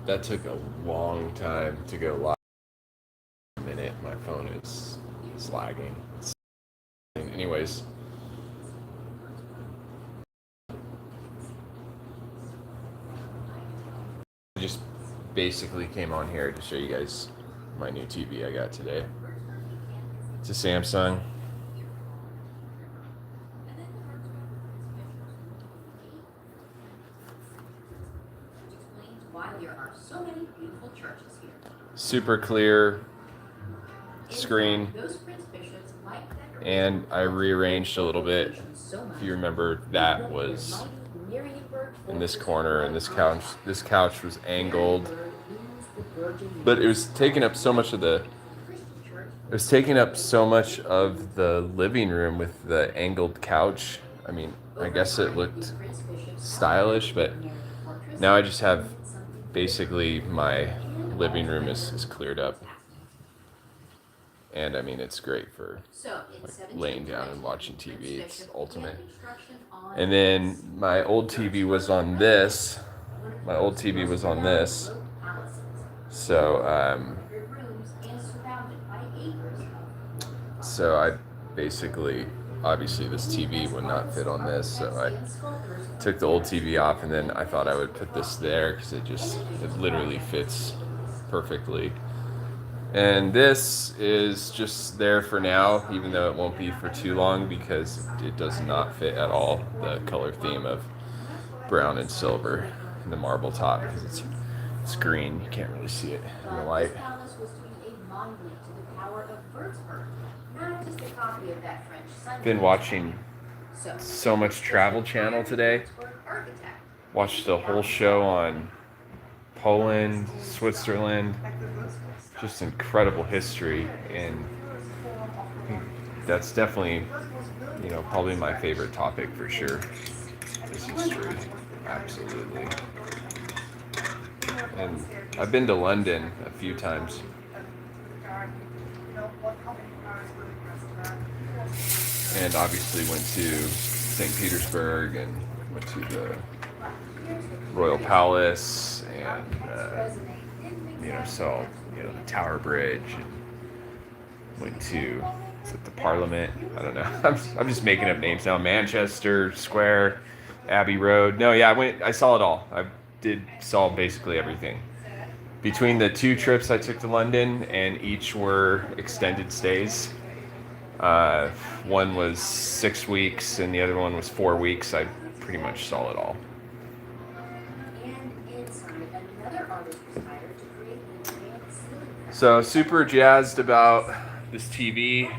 That took a long time to go live. A minute, my phone is lagging. Anyways, I just basically came on here to show you guys my new TV I got today. It's a Samsung. Super clear screen, and I rearranged a little bit. If you remember, that was in this corner, and this couch was angled, but it was taking up so much of the living room with the angled couch. I mean, I guess it looked stylish, but now I just have basically my living room is cleared up. And I mean, it's great for like laying down and watching TV. It's ultimate. And then my old TV was on this. So, so I basically, obviously this TV would not fit on this. So I took the old TV off, and then I thought I would put this there because it literally fits perfectly. And this is just there for now, even though it won't be for too long because it does not fit at all the color theme of brown and silver in the marble top because it's green. You can't really see it in the light. Been watching so much Travel Channel today. Watched the whole show on Poland, Switzerland. Just incredible history, and that's definitely, probably my favorite topic for sure. Is history, absolutely. And I've been to London a few times. And obviously went to St. Petersburg and went to the Royal Palace and saw the Tower Bridge and went to the Parliament. I don't know. I'm just making up names now. Manchester Square, Abbey Road. No, yeah, I saw it all. I saw basically everything. Between the two trips I took to London, and each were extended stays. One was 6 weeks and the other one was 4 weeks. I pretty much saw it all. So super jazzed about this TV.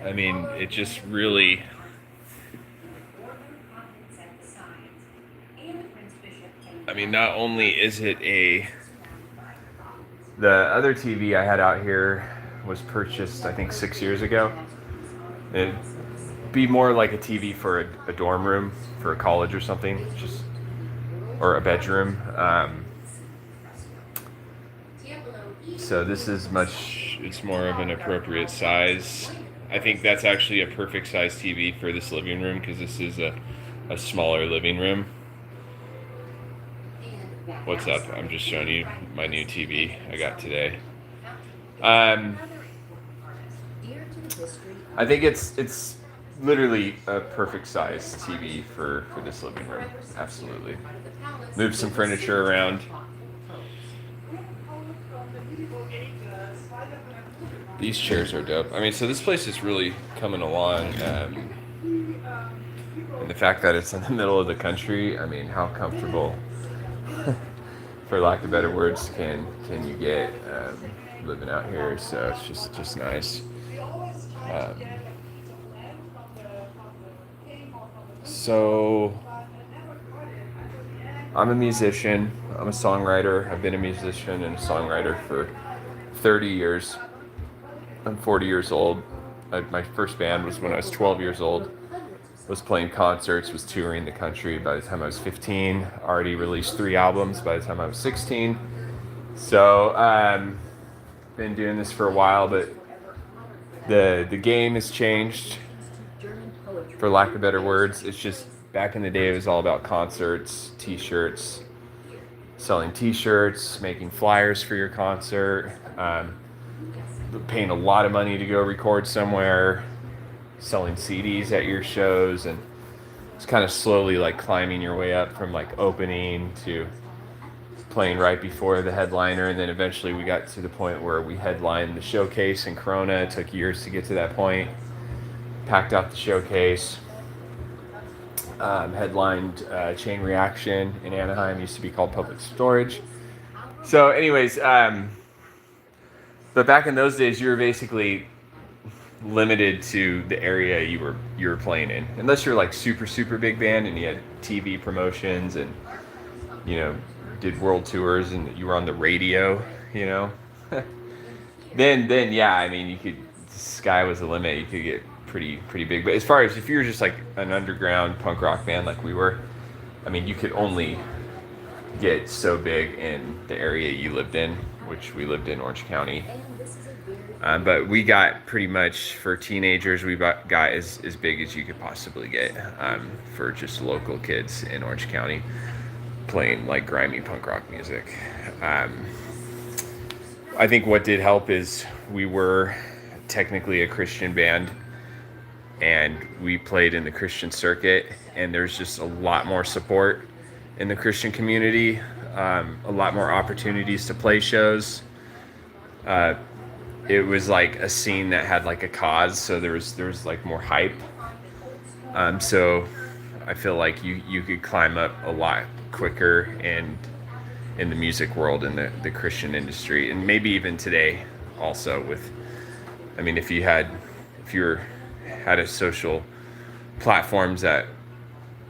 I mean, it just really... I mean, not only is it the other TV I had out here was purchased, I think, 6 years ago. It'd be more like a TV for a dorm room for a college or something, or a bedroom. So this is it's more of an appropriate size. I think that's actually a perfect size TV for this living room because this is a smaller living room. What's up? I'm just showing you my new TV I got today. I think it's literally a perfect size TV for this living room. Absolutely. Move some furniture around. These chairs are dope. I mean, so this place is really coming along. And the fact that it's in the middle of the country, I mean, how comfortable, for lack of better words, can you get living out here? So it's just nice. So I'm a musician. I'm a songwriter. I've been a musician and a songwriter for 30 years. I'm 40 years old. My first band was when I was 12 years old. Was playing concerts, was touring the country by the time I was 15. Already released 3 albums by the time I was 16. So been doing this for a while, but the game has changed. for lack of better words. It's just back in the day, it was all about concerts, t-shirts, selling t-shirts, making flyers for your concert, paying a lot of money to go record somewhere, selling CDs at your shows, and it's kind of slowly like climbing your way up from like opening to playing right before the headliner, and then eventually we got to the point where we headlined the showcase in Corona. It took years to get to that point. Packed out the showcase. Headlined Chain Reaction in Anaheim. Used to be called Public Storage. So, anyways, but back in those days, you were basically limited to the area you were playing in, unless you're like super big band and you had TV promotions and did world tours and you were on the radio, then yeah, I mean, the sky was the limit. You could get pretty big. But as far as if you were just like an underground punk rock band like we were, I mean, you could only get so big in the area you lived in, which we lived in Orange County. But we got pretty much, for teenagers, we got as big as you could possibly get for just local kids in Orange County playing like grimy punk rock music. I think what did help is we were technically a Christian band and we played in the Christian circuit, and there's just a lot more support in the Christian community, a lot more opportunities to play shows. It was like a scene that had like a cause, so there was like more hype. So I feel like you could climb up a lot quicker in the music world, in the Christian industry, and maybe even today also with, I mean, if you had a social platforms that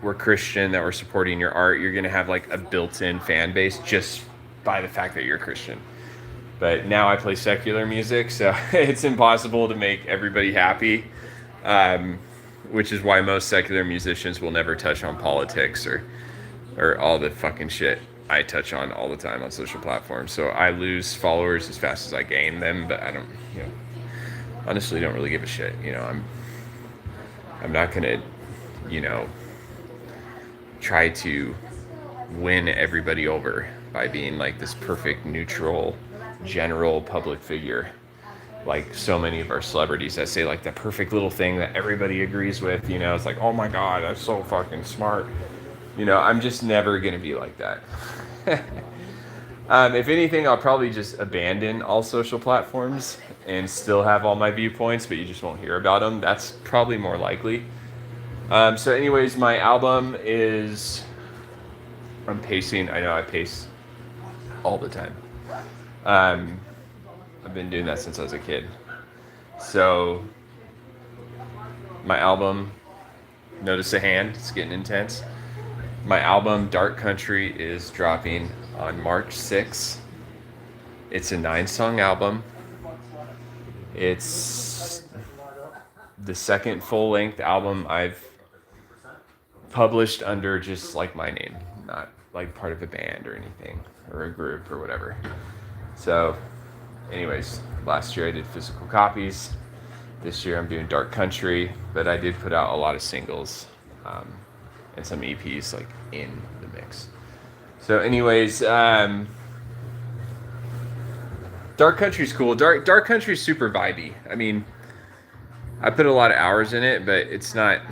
were Christian, that were supporting your art, you're going to have like a built-in fan base just by the fact that you're a Christian. But now I play secular music, so it's impossible to make everybody happy, which is why most secular musicians will never touch on politics or all the fucking shit I touch on all the time on social platforms. So I lose followers as fast as I gain them, but I don't, honestly don't really give a shit. I'm not gonna, try to win everybody over by being like this perfect, neutral, general public figure. Like so many of our celebrities that say like the perfect little thing that everybody agrees with, it's like, oh my God, that's so fucking smart. I'm just never gonna be like that. If anything, I'll probably just abandon all social platforms and still have all my viewpoints, but you just won't hear about them. That's probably more likely. So anyways, my album is, I'm pacing. I know I pace all the time. I've been doing that since I was a kid. So my album, notice the hand, it's getting intense. My album, Dark Country, is dropping on March 6th. It's a 9-song album. It's the second full-length album I've published under just like my name, not like part of a band or anything, or a group or whatever. So anyways, last year I did physical copies. This year I'm doing Dark Country, but I did put out a lot of singles and some EPs like in the mix. So anyways, Dark Country's cool. Dark Country's super vibey. I mean, I put a lot of hours in it, but it's not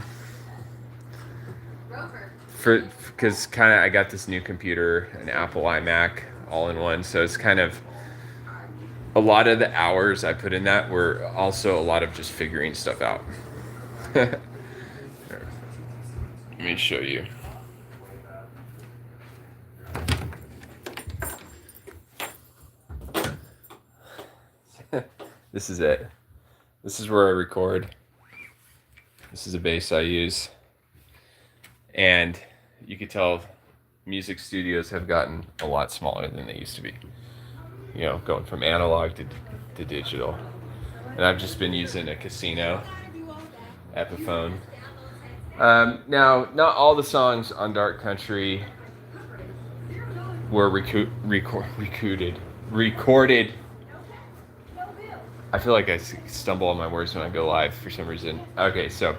because kind of I got this new computer, an Apple iMac, all in one. So it's kind of a lot of the hours I put in that were also a lot of just figuring stuff out. Let me show you. This is it. This is where I record. This is a bass I use. And you could tell music studios have gotten a lot smaller than they used to be. Going from analog to digital. And I've just been using a Casino Epiphone. Now, not all the songs on Dark Country were recorded. I feel like I stumble on my words when I go live for some reason. Okay, so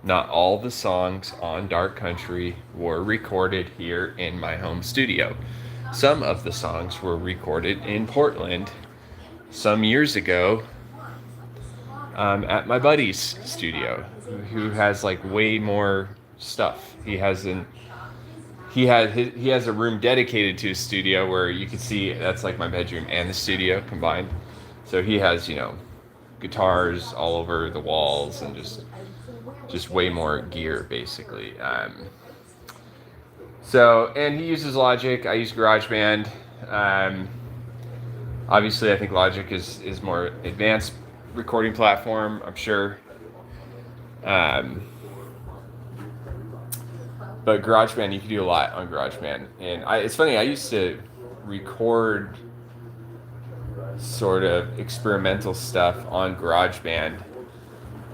Not all the songs on Dark Country were recorded here in my home studio. Some of the songs were recorded in Portland some years ago at my buddy's studio, who has like way more stuff. He has a room dedicated to his studio where you can see that's like my bedroom and the studio combined. So he has, guitars all over the walls and just way more gear basically. And he uses Logic. I use GarageBand. Obviously, I think Logic is more advanced recording platform, I'm sure. But GarageBand, you can do a lot on GarageBand. And it's funny, I used to record sort of experimental stuff on GarageBand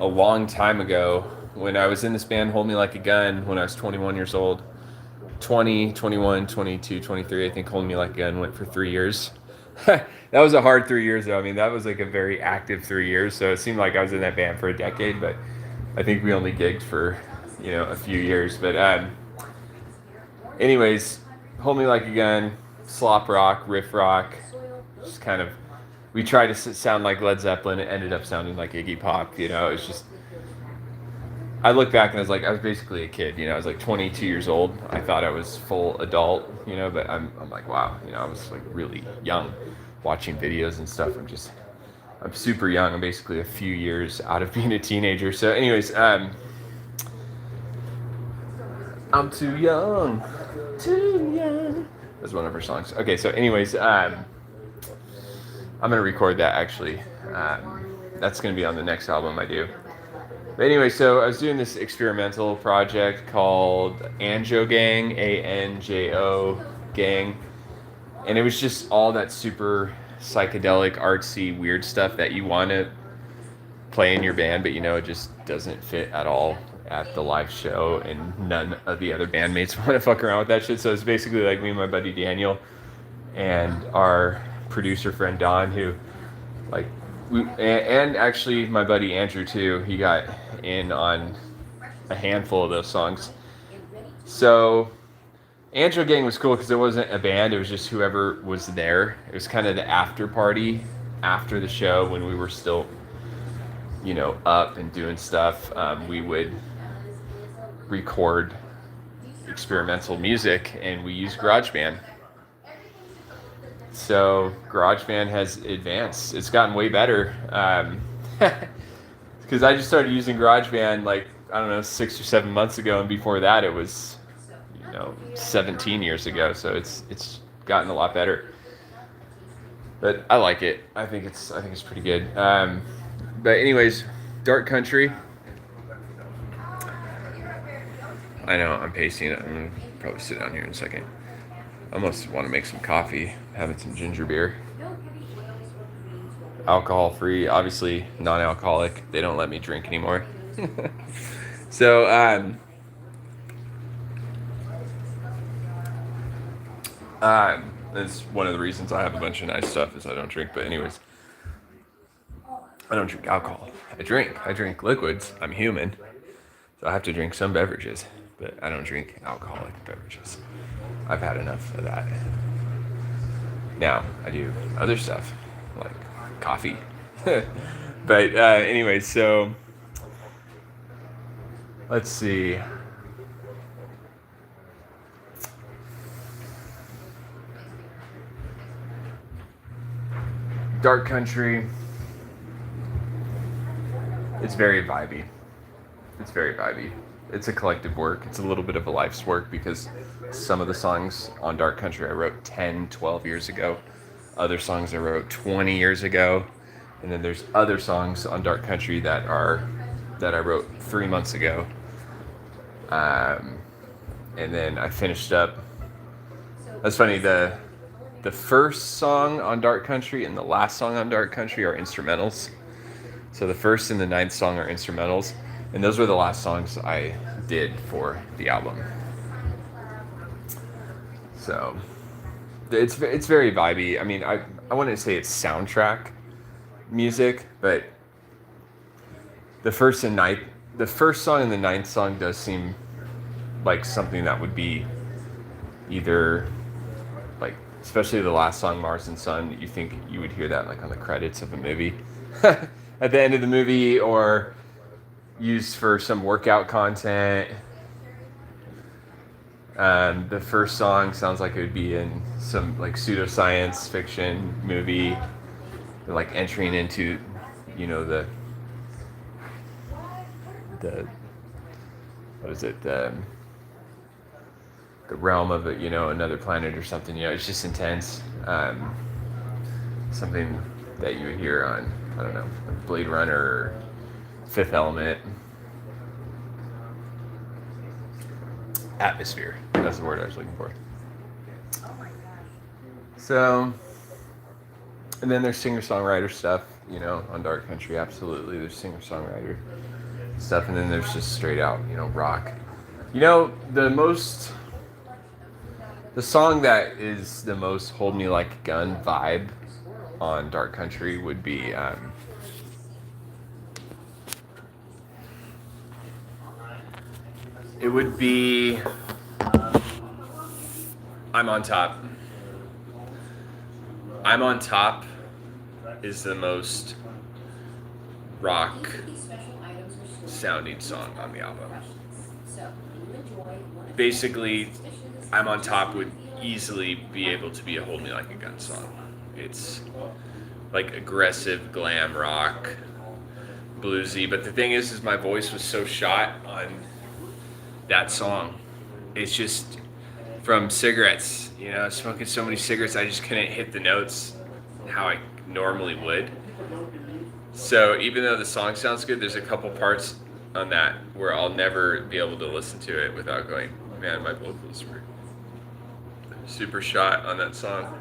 a long time ago when I was in this band, Hold Me Like a Gun, when I was 21 years old. 20, 21, 22, 23, I think Hold Me Like a Gun went for 3 years. That was a hard 3 years, though. I mean, that was like a very active 3 years. So it seemed like I was in that band for a decade, but I think we only gigged for, a few years. But anyways, Hold Me Like a Gun, slop rock, riff rock, just kind of, we tried to sound like Led Zeppelin. It ended up sounding like Iggy Pop. It's just, I look back and I was basically a kid. I was like 22 years old. I thought I was full adult, but I'm like, wow, I was like really young watching videos and stuff. I'm super young. I'm basically a few years out of being a teenager. So anyways, I'm too young. That's one of her songs. Okay, so anyways, I'm gonna record that actually. That's gonna be on the next album I do. But anyway, so I was doing this experimental project called Anjo Gang, ANJO Gang, and it was just all that super psychedelic, artsy, weird stuff that you want to play in your band, but it just doesn't fit at all at the live show, and none of the other bandmates want to fuck around with that shit. So it's basically like me and my buddy Daniel and our producer friend Don, who and actually my buddy Andrew too, he got in on a handful of those songs. So Andrew Gang was cool because it wasn't a band, it was just whoever was there. It was kind of the after party after the show when we were still up and doing stuff. We would record experimental music and we used GarageBand. So GarageBand has advanced. It's gotten way better. Because I just started using GarageBand 6 or 7 months ago, and before that it was 17 years ago. So it's gotten a lot better. But I like it. I think it's pretty good. But anyways, Dark Country. I know I'm pacing. I'm gonna probably sit down here in a second. I almost want to make some coffee, having some ginger beer. Alcohol free, obviously non-alcoholic. They don't let me drink anymore. So, that's one of the reasons I have a bunch of nice stuff is I don't drink. But anyways, I don't drink alcohol. I drink liquids. I'm human. So I have to drink some beverages, but I don't drink alcoholic beverages. I've had enough of that. Now, I do other stuff, like coffee. But anyway, so let's see. Dark Country. It's very vibey. It's a collective work. It's a little bit of a life's work because some of the songs on Dark Country I wrote 10, 12 years ago. Other songs I wrote 20 years ago. And then there's other songs on Dark Country that I wrote 3 months ago. And then I finished up. That's funny, the first song on Dark Country and the last song on Dark Country are instrumentals. So the first and the ninth song are instrumentals. And those were the last songs I did for the album. So it's very vibey. I mean, I wouldn't say it's soundtrack music, but the first and the first song and the ninth song does seem like something that would be either like, especially the last song, Mars and Sun, you think you would hear that like on the credits of a movie at the end of the movie, or used for some workout content. The first song sounds like it would be in some like pseudoscience fiction movie. They're like entering into, the what is it, the realm of another planet or something. It's just intense. Something that you would hear on, I don't know, Blade Runner or Fifth Element. Atmosphere, that's the word I was looking for. So, and then there's singer-songwriter stuff, on Dark Country. Absolutely, there's singer-songwriter stuff, and then there's just straight out, rock. The song that is the most Hold Me Like a Gun vibe on Dark Country would be it would be I'm on Top. I'm on Top is the most rock sounding song on the album. Basically, I'm on Top would easily be able to be a Hold Me Like a Gun song. It's like aggressive glam rock, bluesy. But the thing is my voice was so shot on that song. It's just from cigarettes, smoking so many cigarettes, I just couldn't hit the notes how I normally would. So even though the song sounds good, there's a couple parts on that where I'll never be able to listen to it without going, man, my vocals were super shot on that song.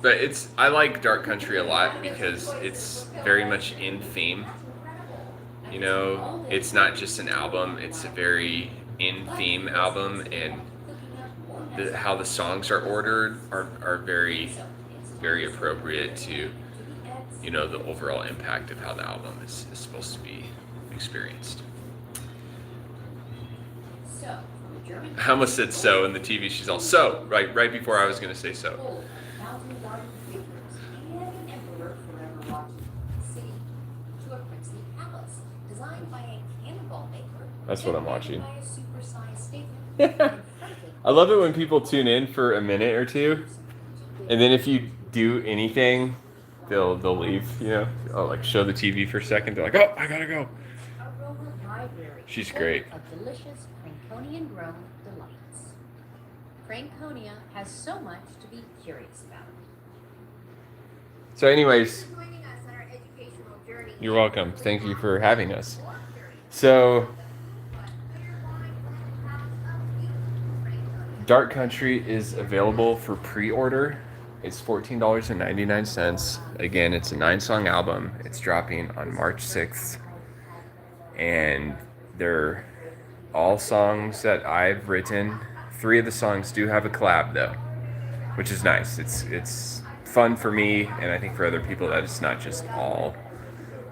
But I like Dark Country a lot because it's very much in theme. It's not just an album, it's a very in theme album, and how the songs are ordered are very, very appropriate to, the overall impact of how the album is supposed to be experienced. I almost said so in the TV, she's all so, right before I was going to say so. That's what I'm watching. I love it when people tune in for a minute or two, and then if you do anything, they'll leave. I'll like show the TV for a second. They're like, "Oh, I gotta go." She's great. Delicious Franconian grown delights. Franconia has so much to be curious about. So, anyways, you're welcome. Thank you for having us. So, Dark Country is available for pre-order. It's $14.99. Again, it's a 9-song album. It's dropping on March 6th. And they're all songs that I've written. 3 of the songs do have a collab though, which is nice. It's fun for me, and I think for other people that it's not just all,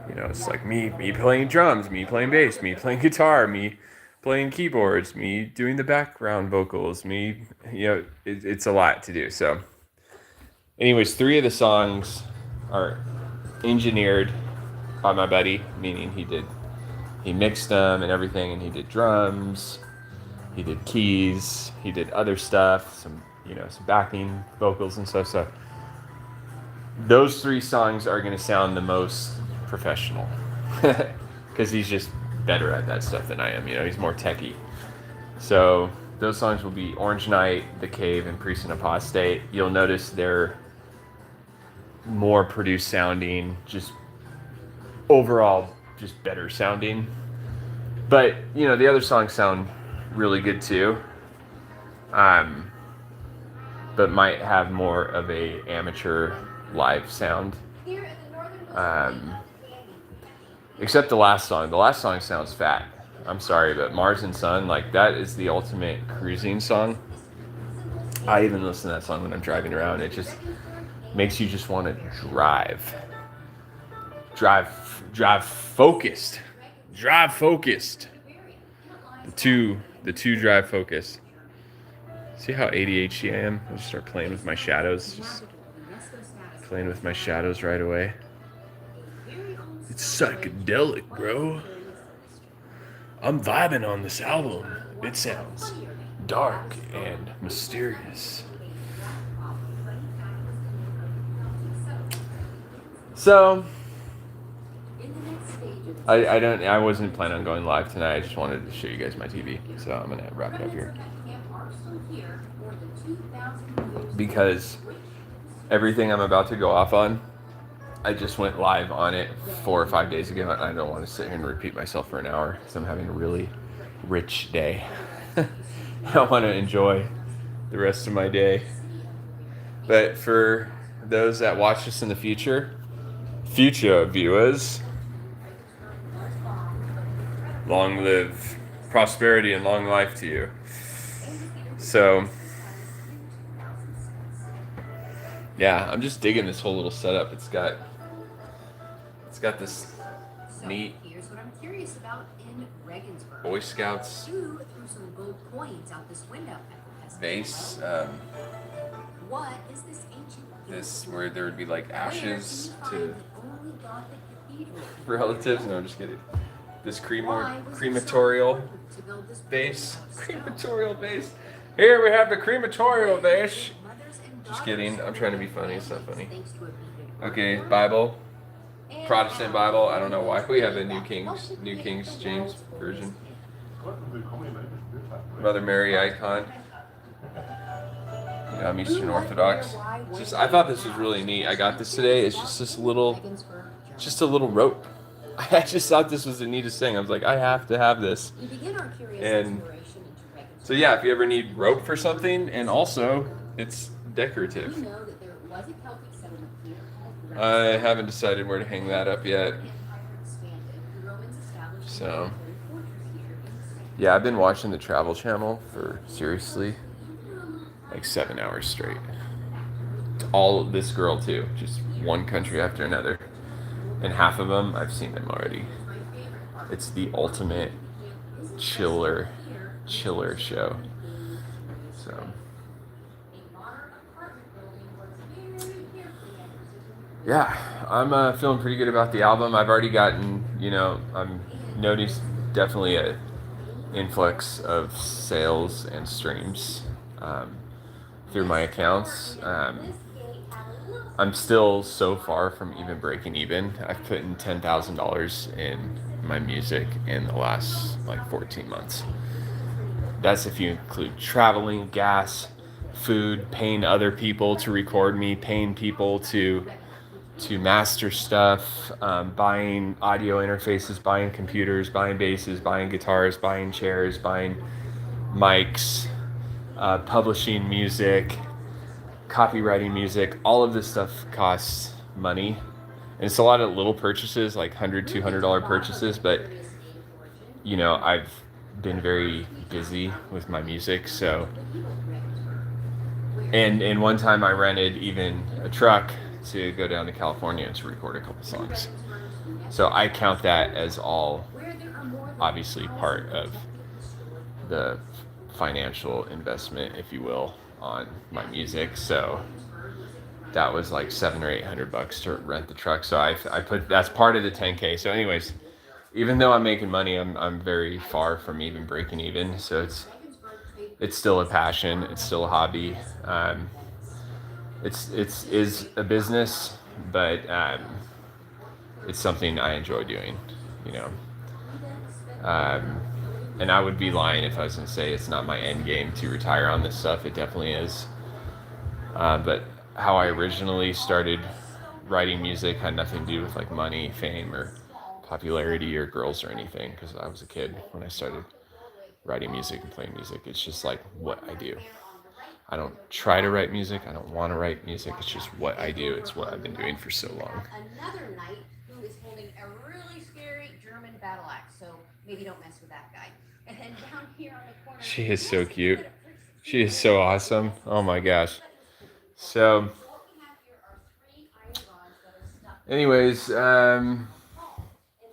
it's like me playing drums, me playing bass, me playing guitar, me playing keyboards, me doing the background vocals, me, it's a lot to do. So anyways, 3 of the songs are engineered by my buddy, meaning he mixed them and everything, and he did drums, he did keys, he did other stuff, some backing vocals and stuff. So those 3 songs are going to sound the most professional because he's just better at that stuff than I am. He's more techie. So those songs will be Orange Night, The Cave, and Priest and Apostate. You'll notice they're more produced sounding, just overall just better sounding. But the other songs sound really good too, but might have more of a amateur live sound, except the last song. The last song sounds fat. I'm sorry, but Mars and Sun, like, that is the ultimate cruising song. I even listen to that song when I'm driving around. makes you just want to drive. Drive focused. Drive focused. The two drive focused. See how ADHD I am? I'll just start playing with my shadows. Just playing with my shadows right away. It's psychedelic, bro. I'm vibing on this album. It sounds dark and mysterious. So I wasn't planning on going live tonight. I just wanted to show you guys my TV. So I'm gonna wrap it up here. Because everything I'm about to go off on, I just went live on it 4 or 5 days ago, and I don't want to sit here and repeat myself for an hour because I'm having a really rich day. I want to enjoy the rest of my day. But for those that watch this in the future viewers, long live prosperity and long life to you. So yeah, I'm just digging this whole little setup. It's got this neat Here's what I'm curious about in Regensburg. Boy Scouts Sue threw some gold coins out this window. vase. What is this ancient? This where there would be like ashes to relatives. No, I'm just kidding. This crematorial base. Crematorial base. Here we have the crematorial base. Just kidding. I'm trying to be funny. It's not funny. Okay, Bible. Protestant Bible. I don't know why we have a New King James version. Mother Mary icon. Yeah, I'm Eastern Orthodox. Just I thought this was really neat. I got this today. It's just a little rope. I just thought this was the neatest thing. I was like, I have to have this. And so yeah, if you ever need rope for something, and also it's decorative. I haven't decided where to hang that up yet. So yeah, I've been watching the Travel Channel for seriously like 7 hours straight. All of this girl too, just one country after another. And half of them, I've seen them already. It's the ultimate chiller show. So yeah, I'm feeling pretty good about the album. I've already gotten, I'm noticed definitely a influx of sales and streams through my accounts. I'm still so far from even breaking even. I've put in $10,000 in my music in the last 14 months. That's if you include traveling, gas, food, paying other people to record me, paying people to master stuff, buying audio interfaces, buying computers, buying basses, buying guitars, buying chairs, buying mics, publishing music, copywriting music. All of this stuff costs money, and it's a lot of little purchases, like $100, $200 purchases, but I've been very busy with my music. So and one time I rented even a truck to go down to California to record a couple songs. So I count that as all obviously part of the financial investment, if you will, on my music. So that was like $700 or $800 to rent the truck. So I put, that's part of the 10K. So anyways, even though I'm making money, I'm very far from even breaking even. So it's still a passion. It's still a hobby. It's a business, but it's something I enjoy doing, and I would be lying if I was going to say it's not my end game to retire on this stuff. It definitely is. But how I originally started writing music had nothing to do with like money, fame, or popularity, or girls or anything, because I was a kid when I started writing music and playing music. It's just like what I do. I don't try to write music. I don't want to write music. It's just what I do. It's what I've been doing for so long. Another knight who is holding a really scary German battle axe, so maybe don't mess with that guy. And then down here on the corner, she is so cute. She is so awesome. Oh my gosh. So anyways, And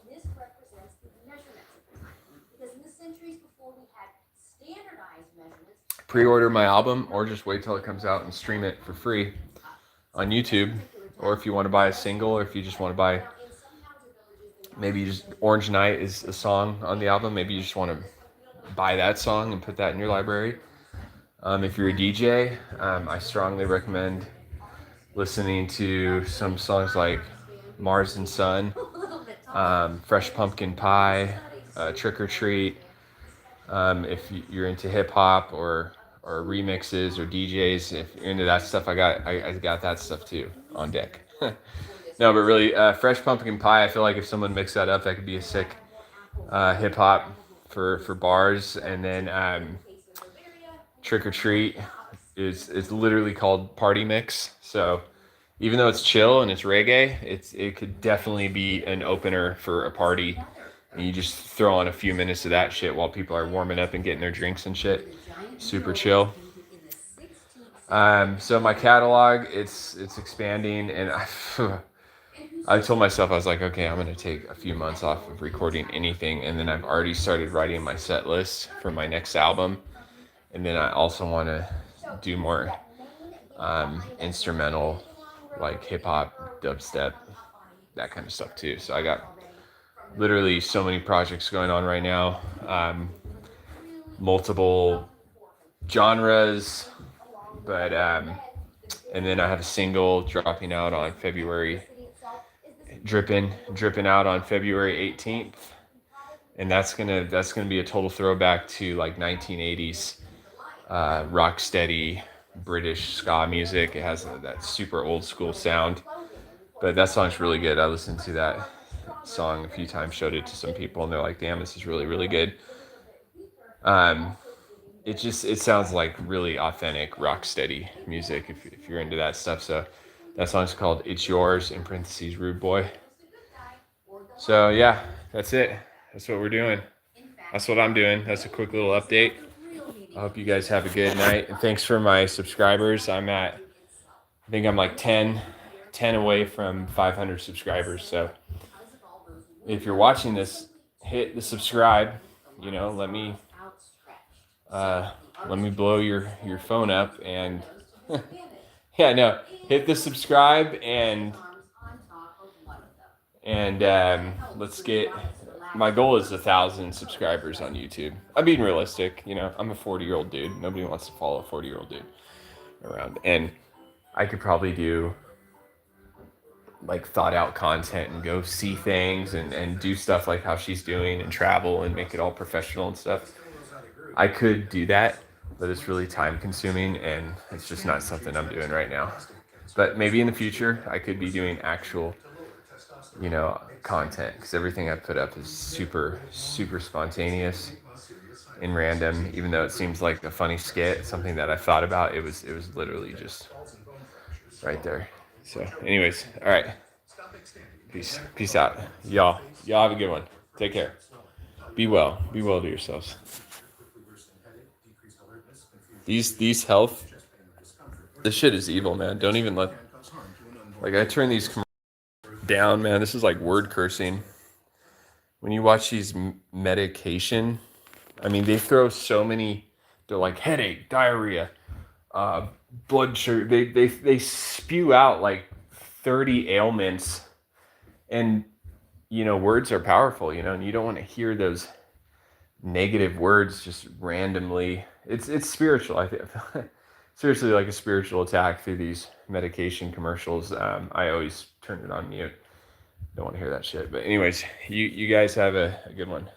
this represents the measurements of the time. Because in the centuries before we had standardized measurements, pre-order my album or just wait till it comes out and stream it for free on YouTube. Or if you want to buy a single, or if you just want to buy, maybe just Orange Night is a song on the album. Maybe you just want to buy that song and put that in your library. If you're a DJ, I strongly recommend listening to some songs like Mars and Sun, Fresh Pumpkin Pie, Trick or Treat. If you're into hip hop or remixes or DJs, if you're into that stuff, I got that stuff too on deck. No, but really, Fresh Pumpkin Pie. I feel like if someone mixed that up, that could be a sick hip hop for bars. And then Trick or Treat is literally called Party Mix. So even though it's chill and it's reggae, it could definitely be an opener for a party. And you just throw on a few minutes of that shit while people are warming up and getting their drinks and shit. Super chill. So my catalog, it's expanding, and I told myself, I was like, okay, I'm going to take a few months off of recording anything. And then I've already started writing my set list for my next album. And then I also want to do more instrumental, like hip hop, dubstep, that kind of stuff too. So I got literally so many projects going on right now. Multiple genres, but and then I have a single dropping out on February, dripping out on February 18th, and that's gonna be a total throwback to like 1980s rock steady British ska music. It has that super old school sound, but that song's really good. I listened to that song a few times, showed it to some people, and they're like, damn, this is really, really good. It sounds like really authentic rock steady music if you're into that stuff. So that song's called It's Yours, in parentheses, Rude Boy. So yeah, that's it. That's what we're doing. That's what I'm doing. That's a quick little update. I hope you guys have a good night, and thanks for my subscribers. I think I'm like 10 away from 500 subscribers. So if you're watching this, hit the subscribe, let me blow your phone up, and yeah, no, hit the subscribe, and let's get, my goal is 1,000 subscribers on YouTube. I'm being realistic. I'm a 40-year-old dude. Nobody wants to follow a 40-year-old dude around, and I could probably do like thought out content and go see things and do stuff like how she's doing and travel and make it all professional and stuff. I could do that, but it's really time consuming, and it's just not something I'm doing right now. But maybe in the future I could be doing actual, content, because everything I put up is super, super spontaneous and random. Even though it seems like a funny skit, something that I thought about, it was literally just right there. So anyways, all right, peace out, y'all have a good one. Take care. Be well to yourselves. These health, this shit is evil, man. Don't even let, like, I turn these down, man. This is like word cursing. When you watch these medication, I mean, they throw so many, they're like headache, diarrhea, blood sugar. They spew out like 30 ailments, and words are powerful, and you don't want to hear those negative words just randomly. It's spiritual. I think seriously, like a spiritual attack through these medication commercials. I always turn it on mute. Don't want to hear that shit. But anyways, you guys have a good one.